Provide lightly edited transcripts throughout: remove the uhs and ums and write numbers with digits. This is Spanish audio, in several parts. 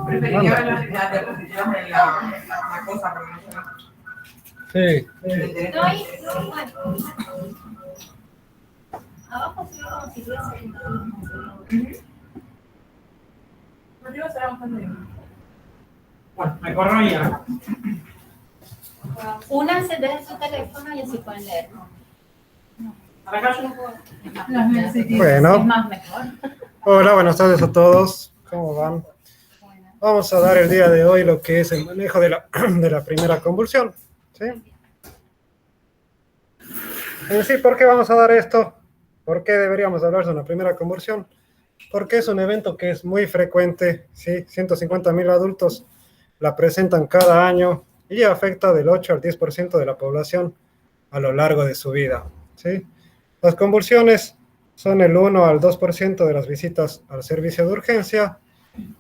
Preferiría ver las diapositivas de la cosa, pero no sé. Sí. No, ahí, no, bueno. Abajo se ve como si tuviese. Arriba será bastante bien. Bueno, me corro ya. Únanse desde su teléfono y así pueden leer. Acá yo no puedo. Bueno. Es más mejor. Hola, buenas tardes a todos. ¿Cómo van? Vamos a dar el día de hoy lo que es el manejo de la primera convulsión. ¿Sí? En sí, ¿por qué vamos a dar esto? ¿Por qué deberíamos hablar de una primera convulsión? Porque es un evento que es muy frecuente, ¿sí? 150.000 adultos la presentan cada año y afecta del 8 al 10% de la población a lo largo de su vida, ¿sí? Las convulsiones son el 1 al 2% de las visitas al servicio de urgencia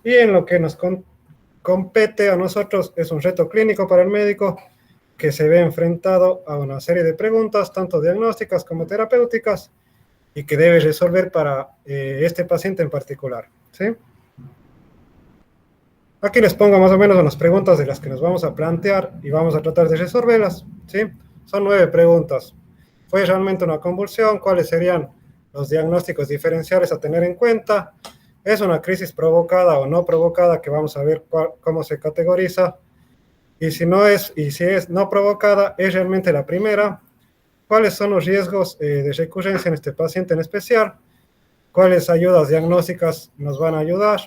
y en lo que nos compete a nosotros es un reto clínico para el médico que se ve enfrentado a una serie de preguntas, tanto diagnósticas como terapéuticas, y que debe resolver para este paciente en particular, ¿sí? Aquí les pongo más o menos unas preguntas de las que nos vamos a plantear y vamos a tratar de resolverlas, ¿sí? Son 9 preguntas. ¿Fue realmente una convulsión? ¿Cuáles serían los diagnósticos diferenciales a tener en cuenta? ¿Es una crisis provocada o no provocada? Que vamos a ver cómo se categoriza. Y si es no provocada, ¿es realmente la primera? ¿Cuáles son los riesgos de recurrencia en este paciente en especial? ¿Cuáles ayudas diagnósticas nos van a ayudar?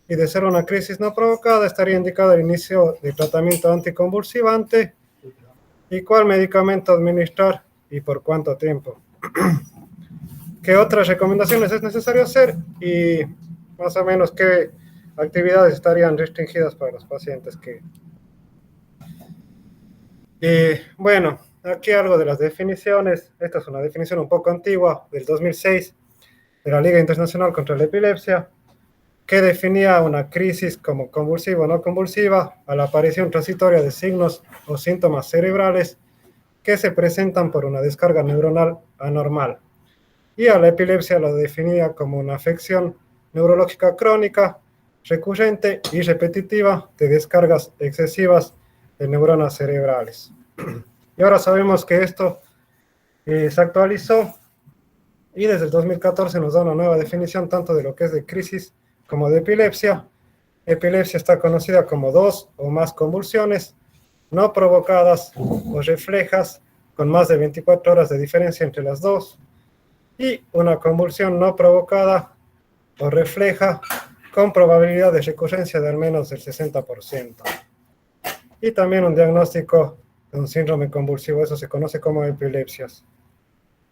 Y de ser una crisis no provocada, estaría indicado el inicio de tratamiento anticonvulsivante y cuál medicamento administrar y por cuánto tiempo. ¿Qué otras recomendaciones es necesario hacer? Y más o menos qué actividades estarían restringidas para los pacientes que... bueno, aquí algo de las definiciones. Esta es una definición un poco antigua, del 2006, de la Liga Internacional contra la Epilepsia, que definía una crisis como convulsiva o no convulsiva a la aparición transitoria de signos o síntomas cerebrales que se presentan por una descarga neuronal anormal. Y a la epilepsia lo definía como una afección neurológica crónica, recurrente y repetitiva de descargas excesivas de neuronas cerebrales. Y ahora sabemos que esto se actualizó y desde el 2014 nos da una nueva definición tanto de lo que es de crisis como de epilepsia. Epilepsia está conocida como 2 o más convulsiones no provocadas o reflejas con más de 24 horas de diferencia entre las dos, y una convulsión no provocada o refleja con probabilidad de recurrencia de al menos del 60%. Y también un diagnóstico de un síndrome convulsivo, eso se conoce como epilepsias.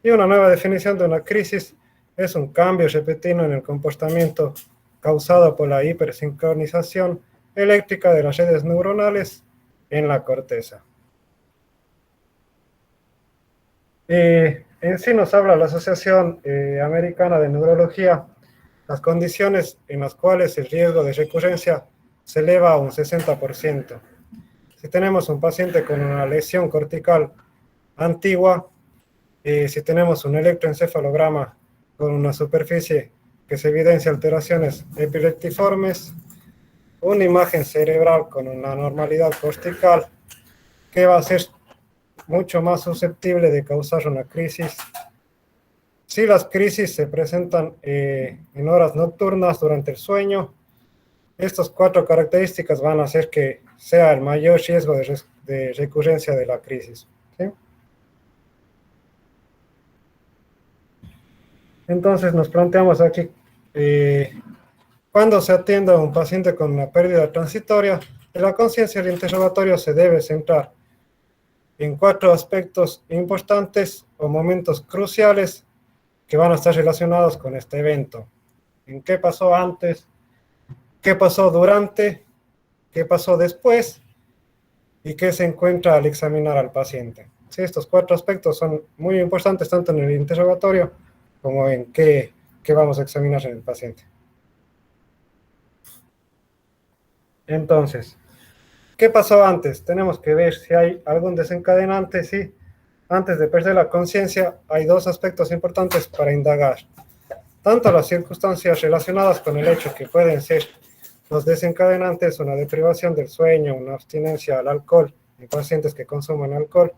Y una nueva definición de una crisis es un cambio repentino en el comportamiento causado por la hipersincronización eléctrica de las redes neuronales en la corteza. En sí nos habla la Asociación Americana de Neurología, las condiciones en las cuales el riesgo de recurrencia se eleva a un 60%. Si tenemos un paciente con una lesión cortical antigua, si tenemos un electroencefalograma con una superficie que se evidencia alteraciones epileptiformes, una imagen cerebral con una anormalidad cortical que va a ser mucho más susceptible de causar una crisis. Si las crisis se presentan en horas nocturnas durante el sueño, estas 4 características van a hacer que sea el mayor riesgo de recurrencia de la crisis, ¿sí? Entonces nos planteamos aquí, cuando se atiende a un paciente con una pérdida transitoria de la conciencia, el interrogatorio se debe centrar en 4 aspectos importantes o momentos cruciales que van a estar relacionados con este evento. ¿En qué pasó antes? ¿Qué pasó durante? ¿Qué pasó después? ¿Y qué se encuentra al examinar al paciente? Sí, estos 4 aspectos son muy importantes tanto en el interrogatorio como en qué vamos a examinar en el paciente. Entonces, ¿qué pasó antes? Tenemos que ver si hay algún desencadenante, sí. Antes de perder la conciencia, hay 2 aspectos importantes para indagar. Tanto las circunstancias relacionadas con el hecho, que pueden ser Los desencadenantes, una deprivación del sueño, una abstinencia al alcohol en pacientes que consumen alcohol,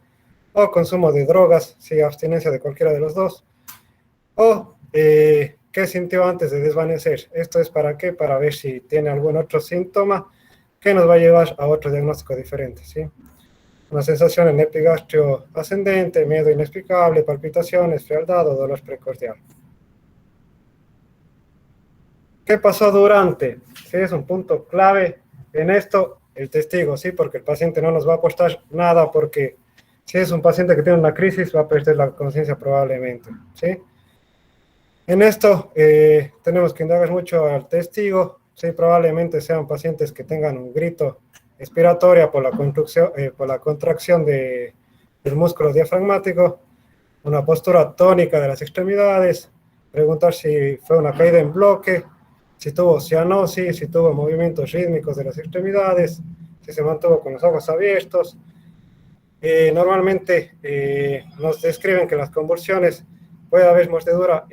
o consumo de drogas, si abstinencia de cualquiera de los dos, o qué sintió antes de desvanecer. Esto es para qué, para ver si tiene algún otro síntoma que nos va a llevar a otro diagnóstico diferente, ¿sí? Una sensación en epigastrio ascendente, miedo inexplicable, palpitaciones, frialdad o dolor precordial. ¿Qué pasó durante? Sí, es un punto clave en esto, el testigo, ¿sí? Porque el paciente no nos va a aportar nada, porque si es un paciente que tiene una crisis, va a perder la conciencia probablemente, ¿sí? En esto tenemos que indagar mucho al testigo, ¿sí? Probablemente sean pacientes que tengan un grito expiratorio por la contracción del músculo diafragmático, una postura tónica de las extremidades, preguntar si fue una caída en bloque, si tuvo cianosis, si tuvo movimientos rítmicos de las extremidades, si se mantuvo con los ojos abiertos. Normalmente nos describen que en las convulsiones puede haber mordedura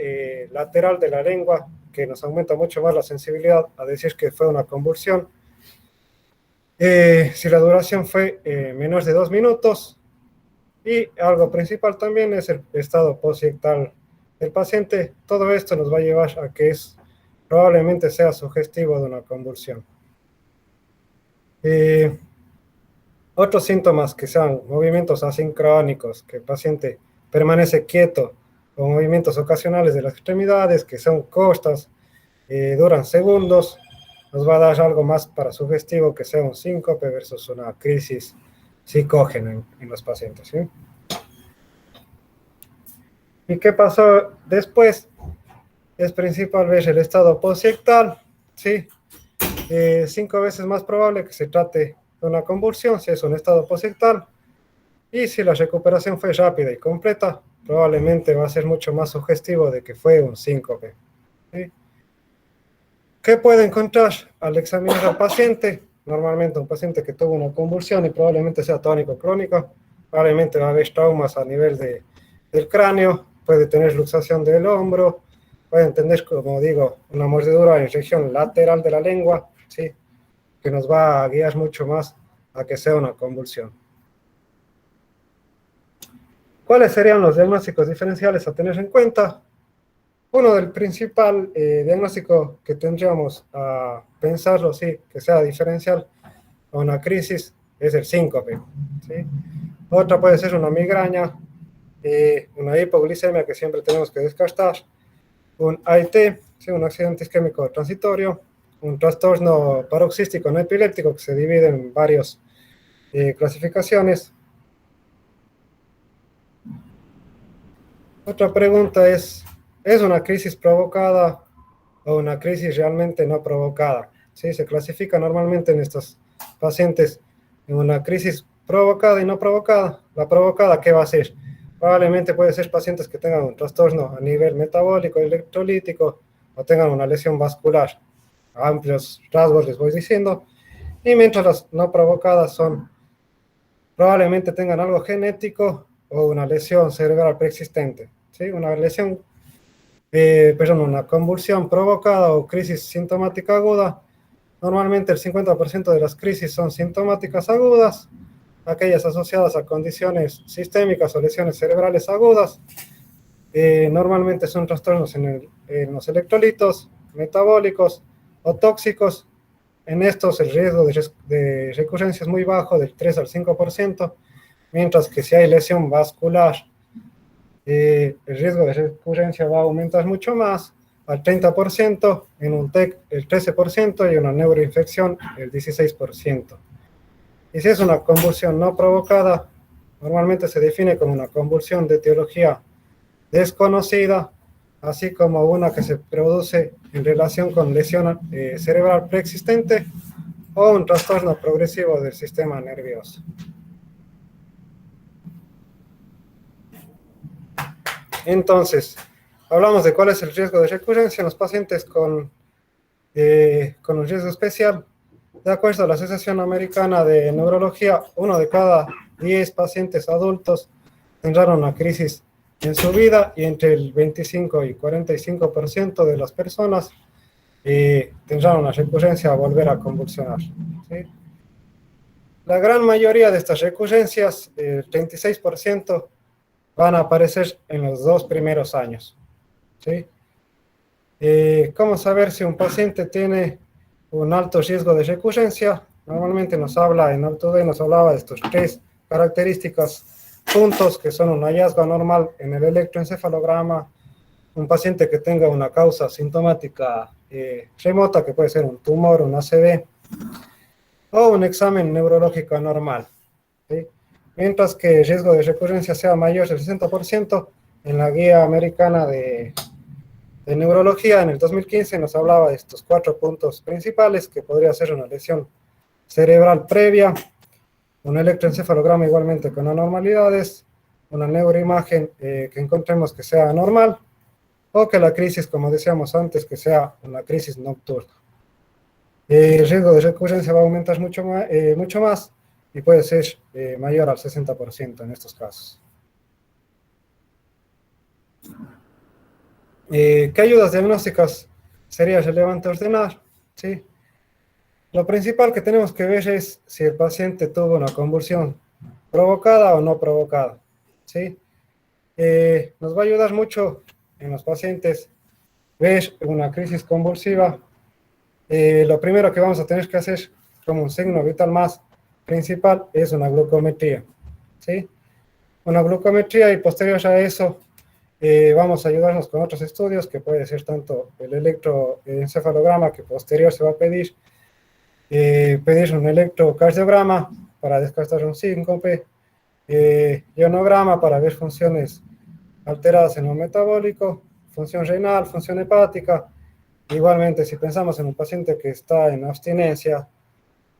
lateral de la lengua, que nos aumenta mucho más la sensibilidad a decir que fue una convulsión. Si la duración fue menor de 2 minutos, y algo principal también es el estado posictal del paciente. Todo esto nos va a llevar a que probablemente sea sugestivo de una convulsión. Otros síntomas que sean movimientos asincrónicos, que el paciente permanece quieto, o movimientos ocasionales de las extremidades, que son costas, duran segundos, nos va a dar algo más para sugestivo, que sea un síncope versus una crisis psicógena en los pacientes, ¿sí? ¿Y qué pasó después? Es principal ver el estado posictal, ¿sí? 5 veces más probable que se trate de una convulsión si es un estado posictal, y si la recuperación fue rápida y completa, probablemente va a ser mucho más sugestivo de que fue un síncope, ¿sí? ¿Qué puede encontrar al examinar al paciente? Normalmente un paciente que tuvo una convulsión y probablemente sea tónico crónico, probablemente va a haber traumas a nivel del cráneo, puede tener luxación del hombro, pueden tener, como digo, una mordedura en región lateral de la lengua, ¿sí? Que nos va a guiar mucho más a que sea una convulsión. ¿Cuáles serían los diagnósticos diferenciales a tener en cuenta? Uno del principal diagnóstico que tendríamos a pensarlo, sí, que sea diferencial a una crisis, es el síncope, ¿sí? Otra puede ser una migraña, una hipoglicemia que siempre tenemos que descartar, un AIT, ¿sí? Un accidente isquémico transitorio, un trastorno paroxístico no epiléptico que se divide en varias clasificaciones. Otra pregunta es una crisis provocada o una crisis realmente no provocada? ¿Sí? Se clasifica normalmente en estos pacientes en una crisis provocada y no provocada. La provocada, ¿qué va a ser? Probablemente puede ser pacientes que tengan un trastorno a nivel metabólico, electrolítico, o tengan una lesión vascular. A amplios rasgos les voy diciendo. Y mientras las no provocadas probablemente tengan algo genético o una lesión cerebral preexistente, ¿sí? Una convulsión provocada o crisis sintomática aguda. Normalmente el 50% de las crisis son sintomáticas agudas, aquellas asociadas a condiciones sistémicas o lesiones cerebrales agudas. Normalmente son trastornos en los electrolitos, metabólicos o tóxicos. En estos el riesgo de recurrencia es muy bajo, del 3 al 5%, mientras que si hay lesión vascular, el riesgo de recurrencia va a aumentar mucho más, al 30%, en un TEC el 13% y una neuroinfección el 16%. Y si es una convulsión no provocada, normalmente se define como una convulsión de etiología desconocida, así como una que se produce en relación con lesión cerebral preexistente o un trastorno progresivo del sistema nervioso. Entonces, hablamos de cuál es el riesgo de recurrencia en los pacientes con un riesgo especial. De acuerdo a la Asociación Americana de Neurología, 1 de cada 10 pacientes adultos tendrán una crisis en su vida, y entre el 25 y 45% de las personas tendrán una recurrencia a volver a convulsionar. ¿Sí? La gran mayoría de estas recurrencias, el 36%, van a aparecer en los 2 primeros años. ¿Sí? ¿Cómo saber si un paciente tiene un alto riesgo de recurrencia? Normalmente nos hablaba de estos 3 características, puntos que son un hallazgo anormal en el electroencefalograma, un paciente que tenga una causa sintomática remota, que puede ser un tumor, un ACV, o un examen neurológico anormal. ¿Sí? Mientras que el riesgo de recurrencia sea mayor del 60%, en la guía americana de neurología en el 2015 nos hablaba de estos 4 puntos principales, que podría ser una lesión cerebral previa, un electroencefalograma igualmente con anormalidades, una neuroimagen que encontremos que sea anormal, o que la crisis, como decíamos antes, que sea una crisis nocturna. El riesgo de recurrencia va a aumentar mucho más y puede ser mayor al 60% en estos casos. ¿Qué ayudas diagnósticas sería relevante ordenar? ¿Sí? Lo principal que tenemos que ver es si el paciente tuvo una convulsión provocada o no provocada. ¿Sí? Nos va a ayudar mucho en los pacientes ver una crisis convulsiva. Lo primero que vamos a tener que hacer como un signo vital más principal es una glucometría. ¿Sí? Una glucometría, y posterior a eso vamos a ayudarnos con otros estudios, que puede ser tanto el electroencefalograma, que posterior se va a pedir un electrocardiograma para descartar un síncope, ionograma para ver funciones alteradas en lo metabólico, función renal, función hepática. Igualmente, si pensamos en un paciente que está en abstinencia,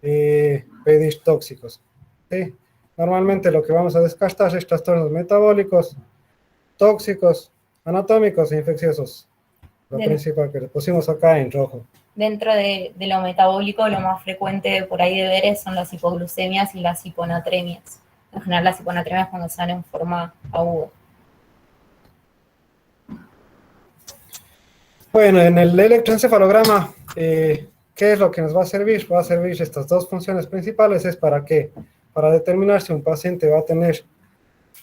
pedir tóxicos. ¿Sí? Normalmente lo que vamos a descartar es trastornos metabólicos, tóxicos, anatómicos e infecciosos. Lo principal que le pusimos acá en rojo. Dentro de lo metabólico, lo más frecuente por ahí de ver son las hipoglucemias y las hiponatremias. En general, las hiponatremias cuando salen en forma aguda. Bueno, en el electroencefalograma, ¿qué es lo que nos va a servir? Va a servir estas 2 funciones principales. ¿Es para qué? Para determinar si un paciente va a tener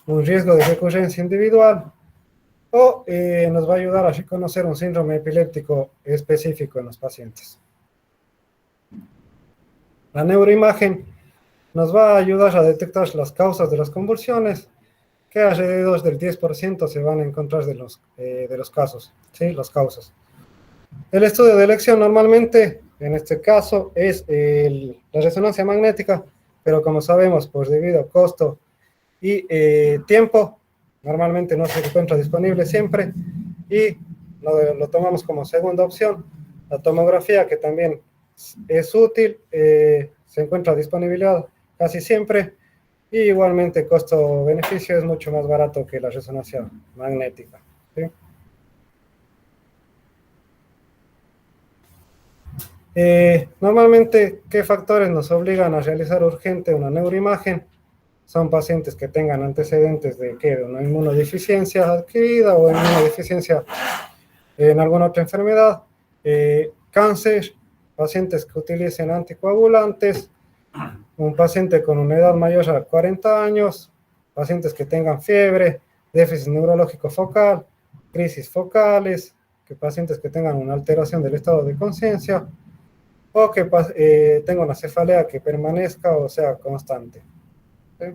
un riesgo de recurrencia individual, o nos va a ayudar a reconocer un síndrome epiléptico específico en los pacientes. La neuroimagen nos va a ayudar a detectar las causas de las convulsiones, que alrededor del 10% se van a encontrar de los casos, ¿sí? Las causas. El estudio de elección normalmente, en este caso, es la resonancia magnética, pero como sabemos, pues debido a costo y tiempo, normalmente no se encuentra disponible siempre, y lo tomamos como segunda opción. La tomografía, que también es útil, se encuentra disponibilidad casi siempre, y igualmente costo-beneficio es mucho más barato que la resonancia magnética. ¿Sí? Normalmente, ¿qué factores nos obligan a realizar urgente una neuroimagen? Son pacientes que tengan antecedentes de una inmunodeficiencia adquirida o inmunodeficiencia en alguna otra enfermedad, cáncer, pacientes que utilicen anticoagulantes, un paciente con una edad mayor a 40 años, pacientes que tengan fiebre, déficit neurológico focal, crisis focales, pacientes que tengan una alteración del estado de conciencia, o que tengan una cefalea que permanezca o sea constante. ¿Sí?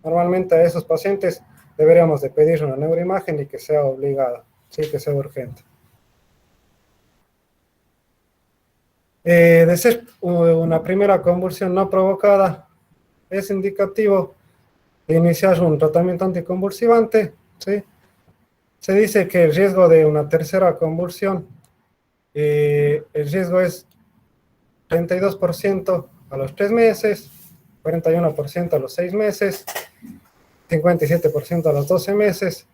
Normalmente a esos pacientes deberíamos de pedir una neuroimagen y que sea obligada, ¿sí? Que sea urgente. De ser una primera convulsión no provocada, es indicativo de iniciar un tratamiento anticonvulsivante. ¿Sí? Se dice que el riesgo de una tercera convulsión, el riesgo es 32% a los 3 meses, 41% a los 6 meses, 57% a los 12 meses,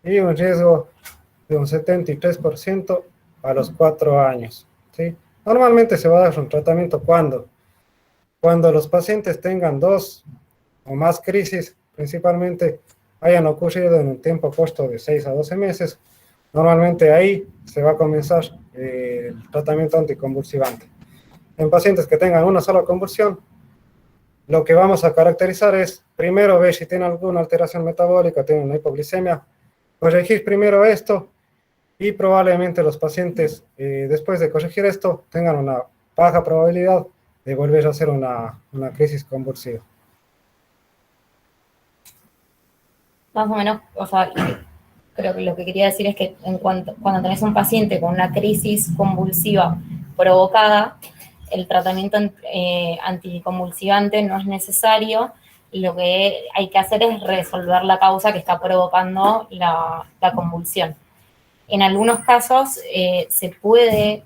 y un riesgo de un 73% a los 4 años. ¿Sí? Normalmente se va a dar un tratamiento cuando los pacientes tengan 2 o más crisis, principalmente hayan ocurrido en un tiempo corto de 6 a 12 meses, Normalmente ahí se va a comenzar el tratamiento anticonvulsivante. En pacientes que tengan una sola convulsión, lo que vamos a caracterizar es, primero ver si tiene alguna alteración metabólica, tiene una hipoglicemia, corregir primero esto y probablemente los pacientes, después de corregir esto, tengan una baja probabilidad de volver a hacer una crisis convulsiva. Más o menos, o sea, creo que lo que quería decir es que cuando tenés un paciente con una crisis convulsiva provocada, el tratamiento anticonvulsivante no es necesario. Lo que hay que hacer es resolver la causa que está provocando la convulsión. En algunos casos se puede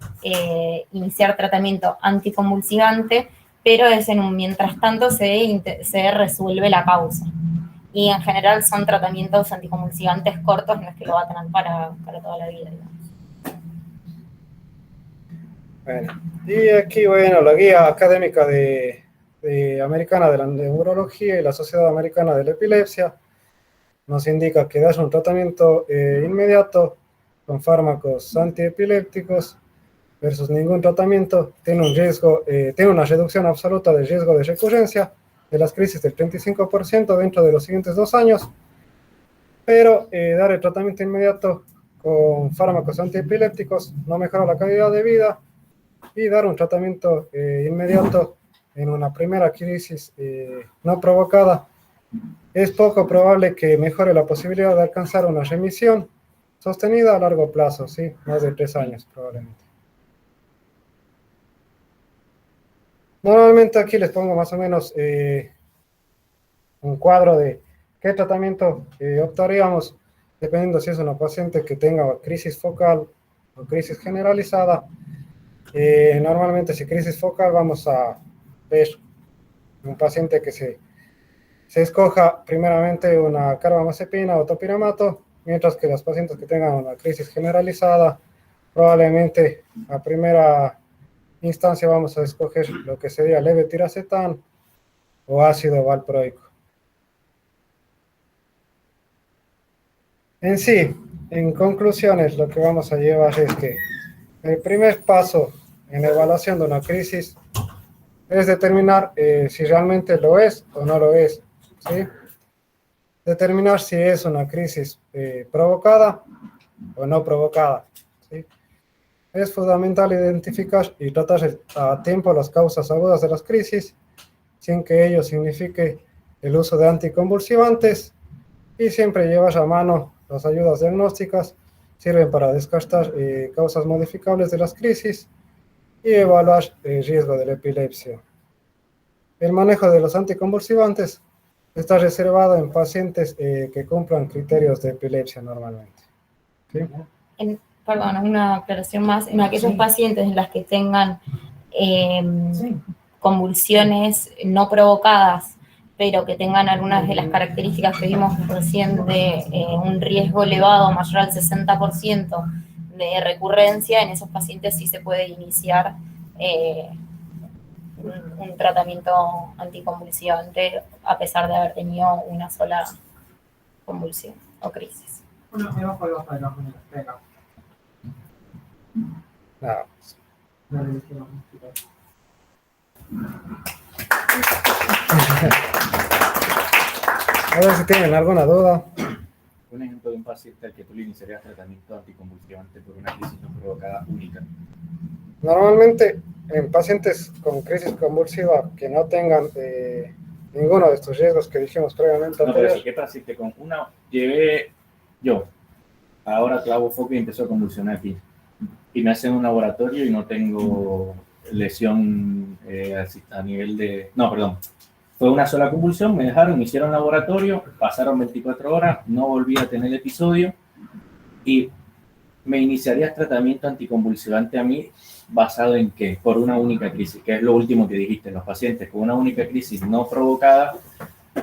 iniciar tratamiento anticonvulsivante, pero es en un mientras tanto se resuelve la causa. Y en general son tratamientos anticonvulsivantes cortos, no es que lo va a tener para toda la vida, digamos. Bueno, y aquí, bueno, la guía académica americana de la neurología y la Sociedad Americana de la Epilepsia nos indica que das un tratamiento inmediato con fármacos antiepilépticos versus ningún tratamiento tiene un riesgo, tiene una reducción absoluta del riesgo de recurrencia de las crisis del 35% dentro de los siguientes 2 años, pero dar el tratamiento inmediato con fármacos antiepilépticos no mejora la calidad de vida, y dar un tratamiento inmediato en una primera crisis no provocada, es poco probable que mejore la posibilidad de alcanzar una remisión sostenida a largo plazo, ¿sí? Más de 3 años probablemente. Normalmente aquí les pongo más o menos un cuadro de qué tratamiento optaríamos, dependiendo si es una paciente que tenga crisis focal o crisis generalizada. Normalmente si crisis focal vamos a ver un paciente que se escoja primeramente una carbamazepina o topiramato, mientras que los pacientes que tengan una crisis generalizada, probablemente a primera instancia vamos a escoger lo que sería levetiracetam o ácido valproico. En sí, en conclusiones, lo que vamos a llevar es que el primer paso en la evaluación de una crisis es determinar si realmente lo es o no lo es, ¿sí? Determinar si es una crisis provocada o no provocada, ¿sí? Es fundamental identificar y tratar a tiempo las causas agudas de las crisis, sin que ello signifique el uso de anticonvulsivantes, y siempre llevar a mano las ayudas diagnósticas, sirven para descartar causas modificables de las crisis y evaluar el riesgo de la epilepsia. El manejo de los anticonvulsivantes está reservado en pacientes que cumplan criterios de epilepsia normalmente. ¿Sí? Perdón, una aclaración más. En aquellos pacientes en las que tengan convulsiones no provocadas, pero que tengan algunas de las características que vimos recién de un riesgo elevado, mayor al 60% de recurrencia, en esos pacientes sí se puede iniciar un tratamiento anticonvulsivante a pesar de haber tenido una sola convulsión o crisis. A ver si tienen alguna duda. Un ejemplo de un paciente al que tú le iniciarías tratamiento anticonvulsivante por una crisis no provocada única. Normalmente, en pacientes con crisis convulsiva que no tengan ninguno de estos riesgos que dijimos previamente. No, pero eso, ¿qué paciente con una? Llevé yo, ahora clavo foco y empezó a convulsionar aquí. Y me hacen un laboratorio y no tengo lesión a nivel de... No, perdón. Fue una sola convulsión, me dejaron, me hicieron laboratorio, pasaron 24 horas, no volví a tener episodio y me iniciarías tratamiento anticonvulsivante a mí basado en qué? Por una única crisis, que es lo último que dijiste, los pacientes con una única crisis no provocada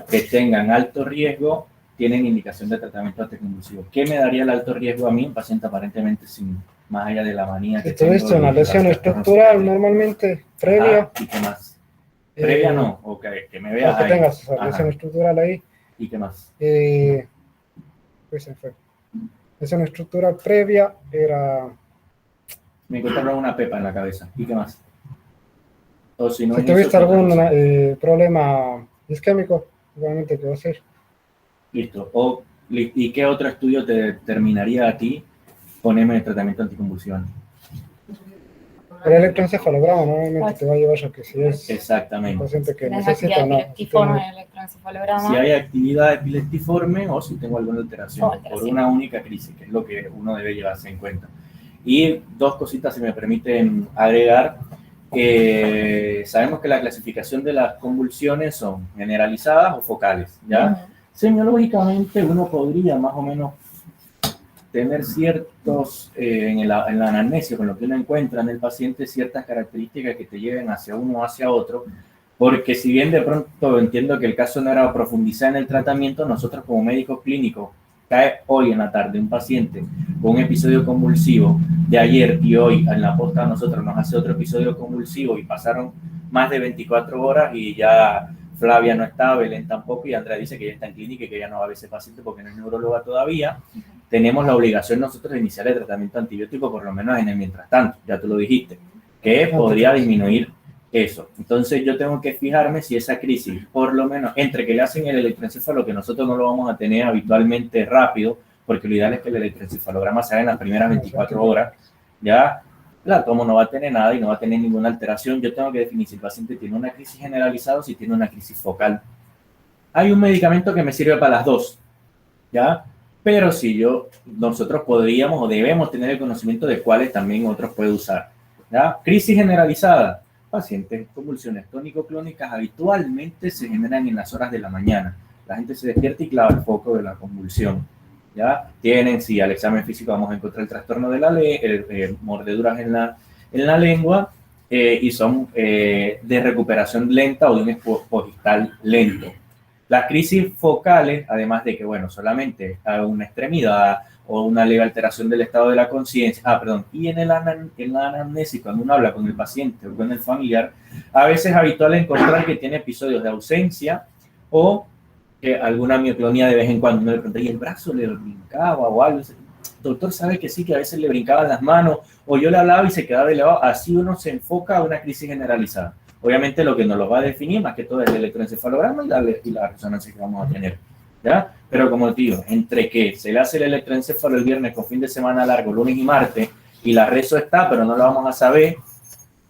que tengan alto riesgo tienen indicación de tratamiento anticonvulsivo. ¿Qué me daría el alto riesgo a mí? Un paciente aparentemente sin, más allá de la manía que tengo. Tuviste una lesión estructural normalmente previa. ¿Y qué más? Previa no, o que me veas que ahí. tengas esa lesión estructural ahí. ¿Y qué más? Pues se fue. lesión estructural previa era... Me encontraron una pepa en la cabeza. ¿Y qué más? O si no Si es tuviste eso, algún otra cosa. problema isquémico, igualmente que va a ser. Listo. ¿Y qué otro estudio te determinaría a ti ponerme el tratamiento anticonvulsivante? El electroencefalograma normalmente te va a llevar a que si es un Exactamente. paciente que Tenés necesita actividad o no. epiléptiforme en el electroencefalograma. Si hay actividad epiléptiforme o si tengo alguna alteración, O alteración. por una única crisis, que es lo que uno debe llevarse en cuenta. Y dos cositas, si me permiten agregar. Sabemos que la clasificación de las convulsiones son generalizadas o focales, ¿ya? Semiológicamente uno podría más o menos tener ciertos, en la anamnesia, con lo que uno encuentra en el paciente, ciertas características que te lleven hacia uno o hacia otro, porque si bien de pronto entiendo que el caso no era profundizar en el tratamiento, nosotros como médicos clínicos, cae hoy en la tarde un paciente con un episodio convulsivo de ayer y hoy en la posta a nosotros nos hace otro episodio convulsivo y pasaron más de 24 horas y ya Flavia no está, Belén tampoco y Andrea dice que ya está en clínica y que ya no va a ver ese paciente porque no es neuróloga todavía. Tenemos la obligación nosotros de iniciar el tratamiento antibiótico por lo menos en el mientras tanto, ya tú lo dijiste, que podría disminuir eso. Entonces yo tengo que fijarme si esa crisis, por lo menos entre que le hacen el electroencefalo, que nosotros no lo vamos a tener habitualmente rápido, porque lo ideal es que el electroencefalograma se haga en las primeras 24 horas, ya la tomo no va a tener nada y no va a tener ninguna alteración. Yo tengo que definir si el paciente tiene una crisis generalizada o si tiene una crisis focal. Hay un medicamento que me sirve para las dos, ¿ya? Pero si nosotros podríamos o debemos tener el conocimiento de cuáles también otros puede usar, ¿ya? Crisis generalizada. Pacientes con convulsiones tónico-clónicas habitualmente se generan en las horas de la mañana. La gente se despierta y clava el foco de la convulsión. ¿Ya? Tienen, si al examen físico vamos a encontrar el trastorno de la mordeduras en la lengua y son de recuperación lenta o de un expogistal lento. Las crisis focales, además de que, bueno, solamente a una extremidad o una leve alteración del estado de la conciencia, y en la anamnesis, cuando uno habla con el paciente o con el familiar, a veces es habitual encontrar que tiene episodios de ausencia o que alguna mioclonía de vez en cuando. Uno le pregunta, ¿y el brazo le brincaba o algo? Doctor sabe que sí, que a veces le brincaban las manos, o yo le hablaba y se quedaba elevado. Así uno se enfoca a una crisis generalizada. Obviamente lo que nos lo va a definir más que todo es el electroencefalograma y la resonancia que vamos a tener, ¿ya? Pero como digo, entre que se le hace el electroencefalo el viernes con fin de semana largo, lunes y martes, y la reso está, pero no lo vamos a saber,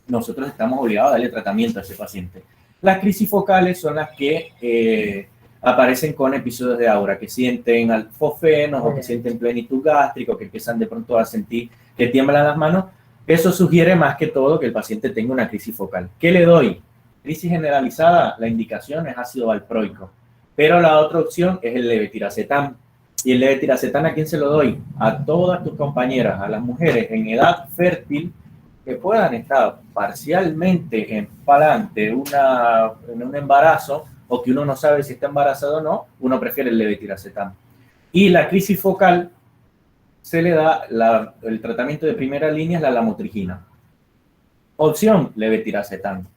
nosotros estamos obligados a darle tratamiento a ese paciente. Las crisis focales son las que aparecen con episodios de aura, que sienten alfofenos o que sienten plenitud gástrica, que empiezan de pronto a sentir que tiemblan las manos. Eso sugiere más que todo que el paciente tenga una crisis focal. ¿Qué le doy? Crisis generalizada, la indicación es ácido valproico, pero la otra opción es el levetiracetam. ¿Y el levetiracetam a quién se lo doy? A todas tus compañeras, a las mujeres en edad fértil que puedan estar parcialmente en un embarazo o que uno no sabe si está embarazado o no, uno prefiere el levetiracetam. Y la crisis focal se le da el tratamiento de primera línea es la lamotrigina. Opción, levetiracetam.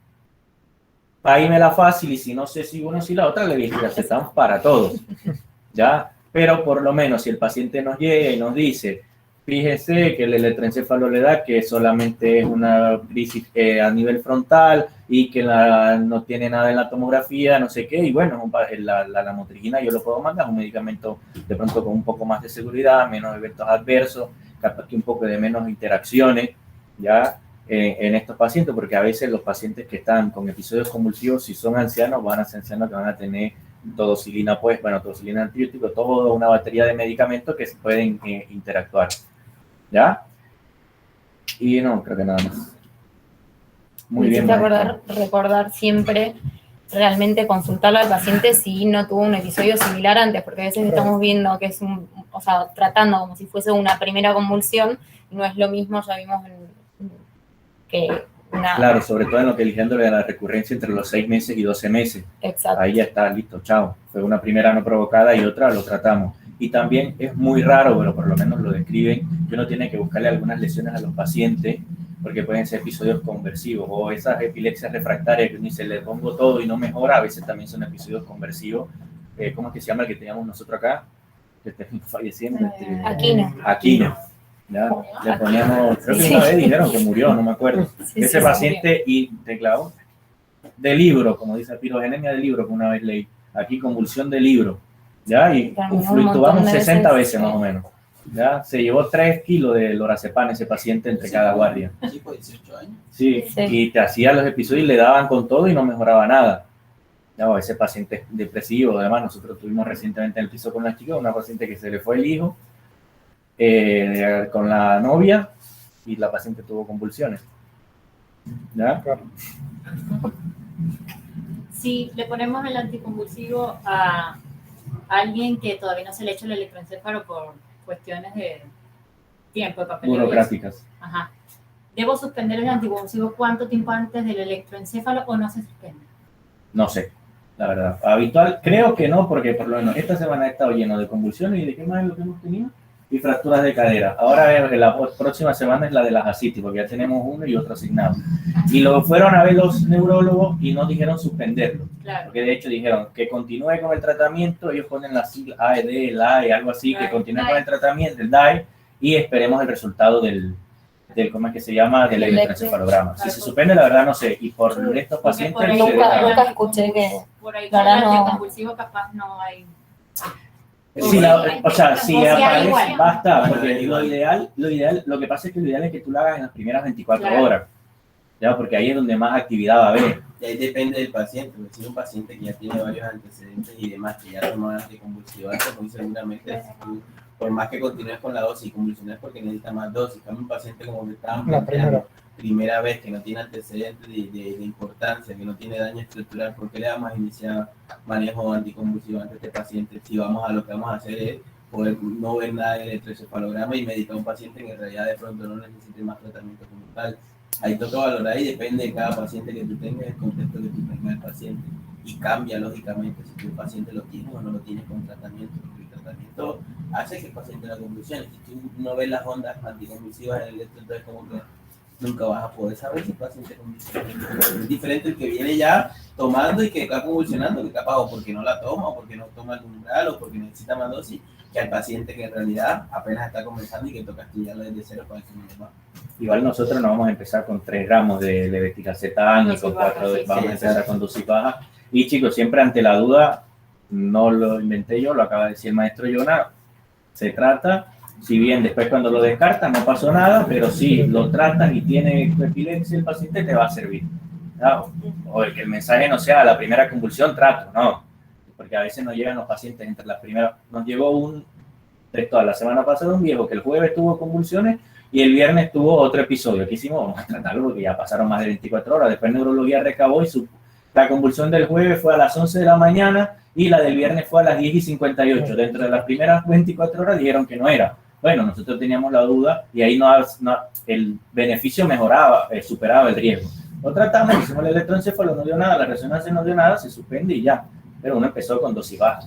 Ahí me la fácil y si no sé si uno si la otra, levetiracetam para todos, ¿ya? Pero por lo menos si el paciente nos llega y nos dice, fíjese que el electroencefalo le da que solamente es una crisis a nivel frontal y que no tiene nada en la tomografía, no sé qué, y bueno, la lamotrigina yo lo puedo mandar, un medicamento de pronto con un poco más de seguridad, menos eventos adversos, capaz que un poco de menos interacciones, ya en estos pacientes, porque a veces los pacientes que están con episodios convulsivos, si son ancianos, van a ser ancianos que van a tener todocilina, todocilina antibiótico, toda una batería de medicamentos que se pueden interactuar. ¿Ya? Y no, creo que nada más. Muy bien. Recordar siempre realmente consultarle al paciente si no tuvo un episodio similar antes, porque a veces estamos viendo que es tratando como si fuese una primera convulsión, no es lo mismo, ya vimos que una... Claro, sobre todo en lo que eligiendo de la recurrencia entre los 6 meses y 12 meses. Exacto. Ahí ya está, listo, chao. Fue una primera no provocada y otra lo tratamos. Y también es muy raro, pero por lo menos lo describen, que uno tiene que buscarle algunas lesiones a los pacientes, porque pueden ser episodios conversivos, o esas epilepsias refractarias que uno dice, le pongo todo y no mejora, a veces también son episodios conversivos. ¿Cómo es que se llama el que teníamos nosotros acá? que terminó falleciendo. Aquino. ¿Ya? Le poníamos, creo que una vez dijeron que murió, no me acuerdo. Ese paciente y te clavó de libro, como dice pirogenemia de libro, que una vez leí, aquí convulsión de libro, ¿ya? Y lo intubamos 60 veces más o menos, ¿ya? Se llevó 3 kilos de lorazepam ese paciente entre cada guardia. Chico de 18 años. Sí, y te hacía los episodios y le daban con todo y no mejoraba nada. Ya, ese paciente depresivo, además nosotros tuvimos recientemente en el piso con la chica, una paciente que se le fue el hijo, con la novia, y la paciente tuvo convulsiones. ¿Ya? Claro. Si le ponemos el anticonvulsivo a alguien que todavía no se le ha hecho el electroencéfalo por cuestiones de tiempo, de papel. Burocráticas. Ajá. ¿Debo suspender el anticonvulsivo cuánto tiempo antes del electroencéfalo o no se suspende? No sé, la verdad. Habitual, creo que no, porque por lo menos esta semana he estado lleno de convulsiones y de qué más es lo que hemos tenido. Y fracturas de cadera. Ahora la próxima semana es la de las ascitis, porque ya tenemos uno y otro asignado. Y lo fueron a ver los neurólogos y nos dijeron suspenderlo. Claro. Porque de hecho dijeron que continúe con el tratamiento, ellos ponen la sigla AED, el AE, algo así, que continúe con el tratamiento, el DAE, y esperemos el resultado del ¿cómo es que se llama? Del electroencefalograma. Si se suspende, la verdad no sé. Y por estos pacientes... por ahí Nunca escuché que... Por ahí La con el verdad no. anticonvulsivo capaz no hay... Sí, o sea, si O sea, aparece, igual. basta, porque lo que pasa es que lo ideal es que tú lo hagas en las primeras 24 Claro. horas, ¿ya? Porque ahí es donde más actividad va a haber. Y ahí depende del paciente, porque si es un paciente que ya tiene varios antecedentes y demás, que ya tomó anticonvulsivantes, muy seguramente, si tú, por más que continúes con la dosis, convulsiones porque necesita más dosis. Cambia un paciente como que estábamos La planteando, primera vez, que no tiene antecedentes de importancia, que no tiene daño estructural, ¿por qué le vamos a iniciar manejo anticonvulsivo ante este paciente? Si vamos a lo que vamos a hacer es poder no ver nada del electroencefalograma y medicar a un paciente que en realidad de pronto no necesite más tratamiento como tal. Ahí toca valorar y depende de cada paciente que tú tengas, el contexto que tú tengas el paciente. Y cambia lógicamente si tu paciente lo tiene o no lo tiene con tratamiento, porque el tratamiento hace que el paciente la convulsione. Si tú no ves las ondas anticonvulsivas en el electro, entonces como que nunca vas a poder saber si el paciente convulsiona. Es diferente el que viene ya tomando y que está convulsionando, que capaz o porque no la toma, o porque no toma el umbral, o porque necesita más dosis, que al paciente que en realidad apenas está comenzando y que toca estudiarlo desde cero para que no. Igual nosotros no vamos a empezar con 3 gramos de levetiracetam ni con 4, Sí, vamos a empezar con dosis baja. Y chicos, siempre ante la duda, no lo inventé yo, lo acaba de decir el maestro Jonah, se trata, si bien después cuando lo descartas no pasó nada, pero si lo tratas y tiene epilepsia el paciente te va a servir. ¿No? O el que el mensaje no sea la primera convulsión, trato, no. Porque a veces nos llegan los pacientes entre las primeras. Nos llegó toda la semana pasada un viejo que el jueves tuvo convulsiones y el viernes tuvo otro episodio. ¿Qué hicimos? Vamos a tratarlo porque ya pasaron más de 24 horas. Después neurología recabó y la convulsión del jueves fue a las 11 de la mañana y la del viernes fue a las 10:58. Dentro de las primeras 24 horas dijeron que no era. Bueno, nosotros teníamos la duda y ahí el beneficio mejoraba, superaba el riesgo. Lo tratamos, hicimos el electroencéfalo, no dio nada, la resonancia no dio nada, se suspende y ya. Pero uno empezó con dosis baja.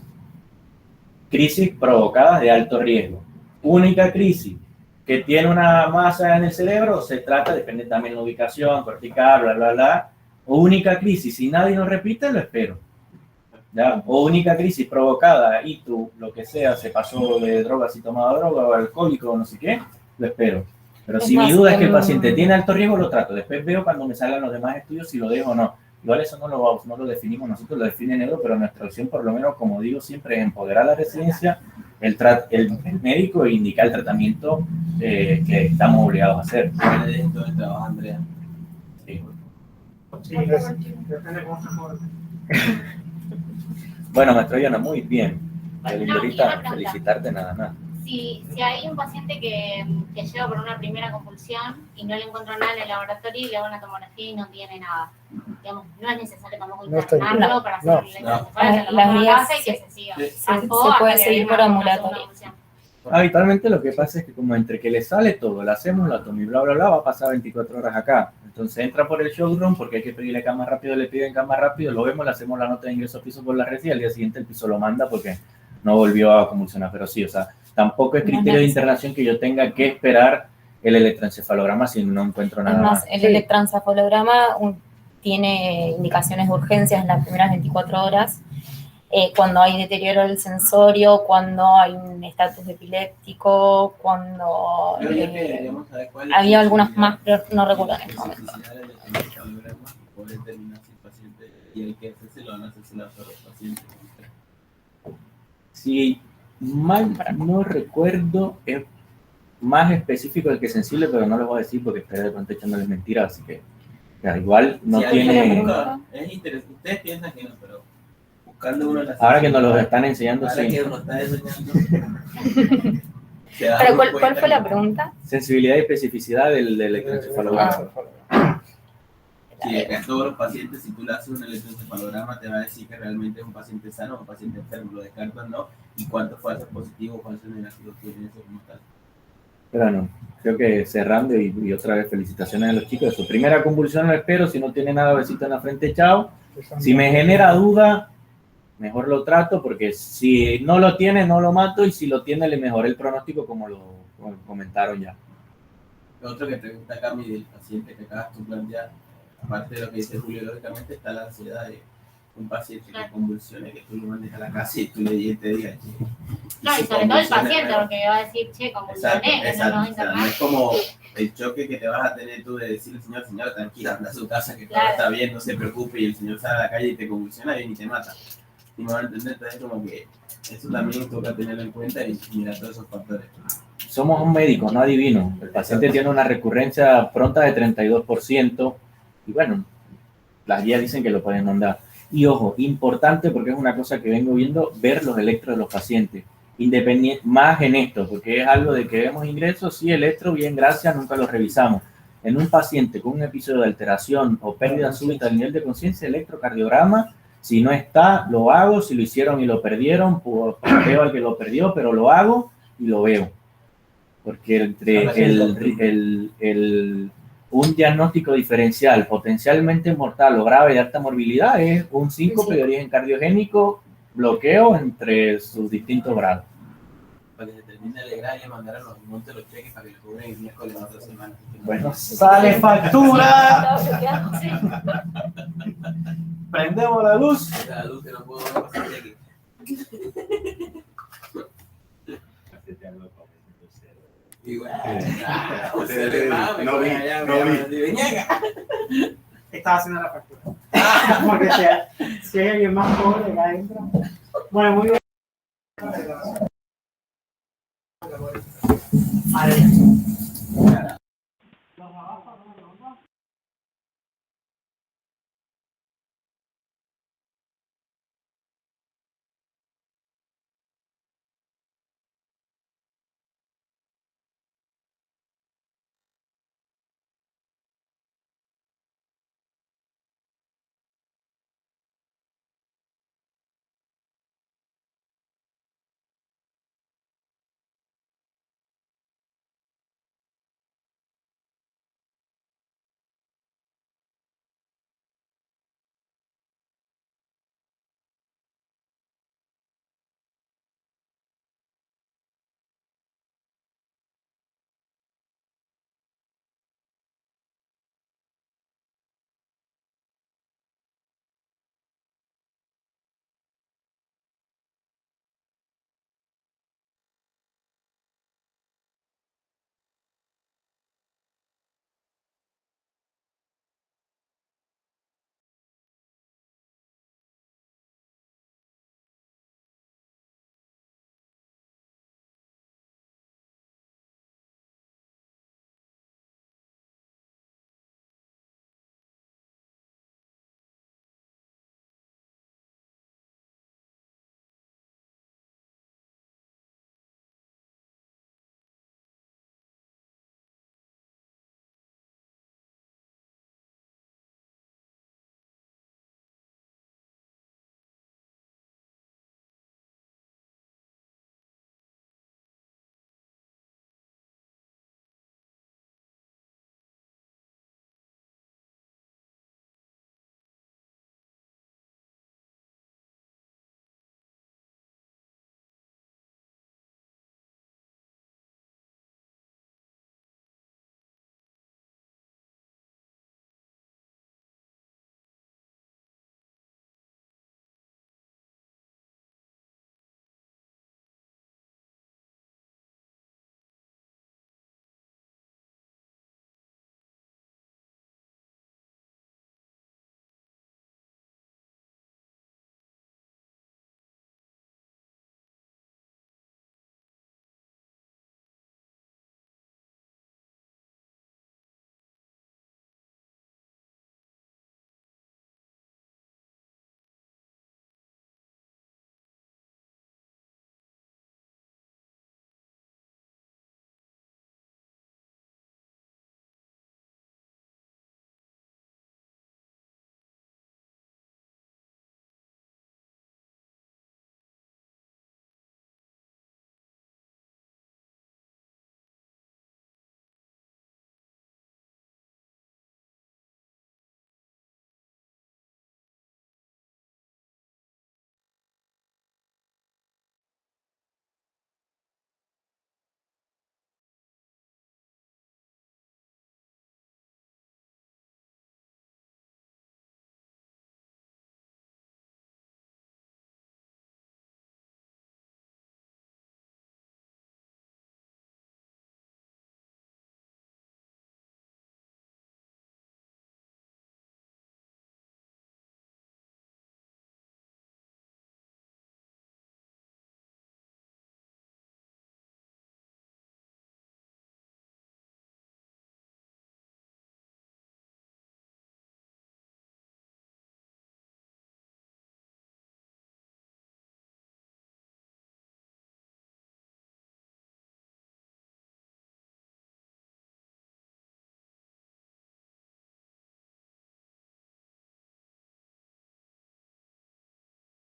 Crisis provocadas de alto riesgo. Única crisis que tiene una masa en el cerebro, se trata, depende también de la ubicación, cortical, bla, bla, bla. O única crisis, si nadie nos repite, lo espero. ¿Ya? O única crisis provocada y tú, lo que sea, se pasó de droga, si tomaba droga o alcohólico o no sé qué, lo espero. Pero si mi duda es que el paciente tiene alto riesgo, lo trato. Después veo cuando me salgan los demás estudios si lo dejo o no. Igual eso no lo definimos nosotros, lo define Neuro, pero nuestra opción, por lo menos, como digo siempre, es empoderar la residencia, el médico e indicar el tratamiento que estamos obligados a hacer. Dentro del trabajo, Andrea. Sí. Sí, depende cómo se mueve. Bueno, maestro Yana, muy bien. Bueno, Lindorita, una felicitarte nada más. Si hay un paciente que llega por una primera convulsión y no le encuentro nada en el laboratorio y le hago una tomografía y no tiene nada, digamos, no es necesario tampoco No está internarlo bien. para hacer No. el electroencefalograma, Las lo tomamos vías base y que sí. se siga. Se puede seguir por ambulatorio. Habitualmente lo que pasa es que como entre que le sale todo, le hacemos la toma y bla, bla, bla, va a pasar 24 horas acá. Entonces entra por el showroom porque hay que pedirle cama rápido, le piden cama rápido, lo vemos, le hacemos la nota de ingreso a piso por la red y al día siguiente el piso lo manda porque no volvió a convulsionar. Pero sí, o sea, tampoco es criterio de internación que yo tenga que esperar el electroencefalograma si no encuentro nada Es más. más, el electroencefalograma tiene indicaciones de urgencias en las primeras 24 horas cuando hay deterioro del sensorio, cuando hay un estatus epiléptico, cuando Creo yo que deberíamos saber cuál es había la algunas sensibilidad- más, pero no recuerdo en este la momento. sensibilidad del electroencefalograma y poder determinar si el paciente tiene que hacérselo o no hacérselo a todos los pacientes. Si mal no recuerdo, es más específico del que sensible, pero no lo voy a decir porque estaría de pronto echándoles mentiras, así que ya, igual no Si alguien tiene... busca, es interesante. Ustedes piensan que no, pero buscando uno de las Ahora que nos lo están enseñando, ahora sí. que uno está enseñando. Pero ¿cuál fue la pregunta? Sensibilidad y especificidad del electroencefalograma. Sí, a todos los pacientes, si tú le haces un electroencefalograma, te va a decir que realmente es un paciente sano o un paciente enfermo. Lo descartas, ¿no? Y cuántos falsos positivos, falsos negativos tiene eso como tal. Pero no, creo que cerrando y otra vez felicitaciones a los chicos. Su primera convulsión lo espero, si no tiene nada, besito en la frente, chao. Si me genera duda, mejor lo trato, porque si no lo tiene, no lo mato, y si lo tiene, le mejoré el pronóstico, como lo comentaron ya. Lo otro que pregunta Cami del paciente que acabas de plantear, aparte de lo que dice Julio, lógicamente está la ansiedad de un paciente que convulsione, que tú lo mandes a la casa y tú le te digas, che, Claro, y si sobre todo el convulsiona, paciente, ¿no? porque va a decir, che, Exacto, convulsioné, que no nos exacto. O sea, internar. no es como el choque que te vas a tener tú de decirle, señora, tranquila, anda a su casa, que todo Claro. está bien, no se preocupe, y el señor sale a la calle y te convulsiona y te mata. Y me van a entender, entonces como que eso también toca tenerlo en cuenta y mirar todos esos factores. Somos un médico, no adivino. El paciente tiene una recurrencia pronta de 32%, y bueno, las guías dicen que lo pueden mandar. Y ojo, importante, porque es una cosa que vengo viendo, ver los electros de los pacientes, independiente, más en esto, porque es algo de que vemos ingresos, sí, electro, bien, gracias, nunca los revisamos. En un paciente con un episodio de alteración o pérdida súbita del nivel de conciencia, electrocardiograma, si no está, lo hago, si lo hicieron y lo perdieron, pues veo al que lo perdió, pero lo hago y lo veo. Porque entre un diagnóstico diferencial potencialmente mortal o grave de alta morbilidad es un síncope de origen cardiogénico, bloqueo entre sus distintos grados. Para que se termine de alegrar y mandar a los montes los cheques para que le cobren el miércoles de la otra semana. Bueno, sale factura. Sí. Prendemos la luz. La luz que no puedo pasar cheque. Y bueno, No vi. Estaba haciendo la factura. Porque si hay alguien más pobre acá adentro. Bueno, muy bien. Vale.